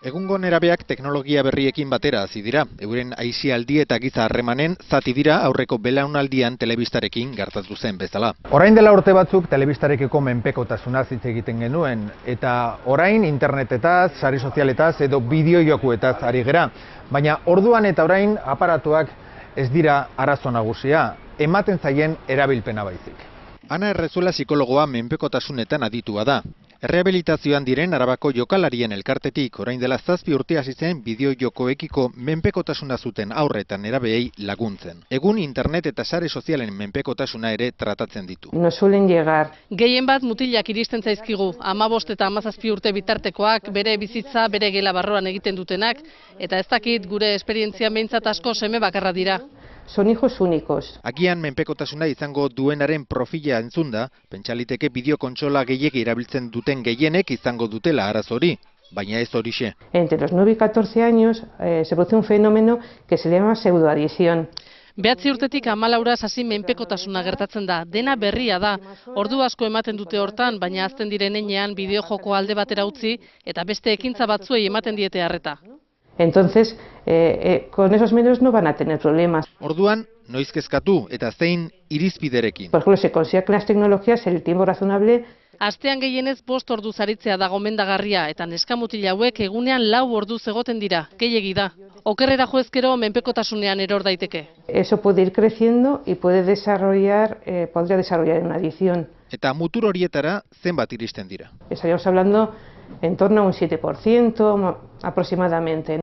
Egungo nerabeak teknologia berriekin batera hasi dira. Euren aisialdi eta giza harremanen zati dira aurreko belaunaldian telebistarekin gertatu zen bezala. Orain dela urte batzuk telebistarekiko menpekotasunaz hitz egiten genuen, eta orain internetetaz, sare sozialetaz edo bideo-jokuetaz ari gera. Baina orduan eta orain aparatuak ez dira arazo nagusia, ematen zaien erabilpena baizik. Ana Errezuela psikologoa menpekotasunetan aditua da. Errehabilitazioan diren Arabako jokalarien elkartetik orain dela 7 urte hasi zen bideo-jokoekiko menpekotasuna zuten haur eta nerabeei laguntzen. Egun internet eta sare sozialen menpekotasuna ere tratatzen ditu. Nos suelen llegar. Gehien bat mutilak iristen zaizkigu, 15 eta 17 urte bitartekoak, bere bizitza, bere gela barroan egiten dutenak, eta ez dakit gure esperientzia behintzat asko seme bakarra dira. Son hijos únicos. Agian menpekotasuna izango duenaren profila entzunda, pentsaliteke bideokontsola gehiegi erabiltzen duten gehienek izango dutela arazo hori, baina ez horixe. Entre los 9 y 14 años se produce un fenómeno que se llama pseudoadicción. 9 urtetik 14 hasi menpekotasuna gertatzen da, dena berria da. Ordu asko ematen dute hortan, baina azten diren heinean bideojoko alde batera utzi eta beste ekintza batzuei ematen diete harreta. Entonces, con esos medios no van a tener problemas. Orduan, noiz kezkatu eta zein irizpiderekin. Por ejemplo, se considera que las tecnologías el tiempo razonable. Astean gehienez 5 orduz aritzea da gomendagarria eta neskamutil hauek egunean 4 orduz egoten dira, gehiegi da. Okerrera jo ezkero menpekotasunean eror daiteke. Eso puede ir creciendo y puede podría desarrollar una adicción. Eta mutur horietara zenbat iristen dira. Estaríamos hablando en torno a un 7% aproximadamente.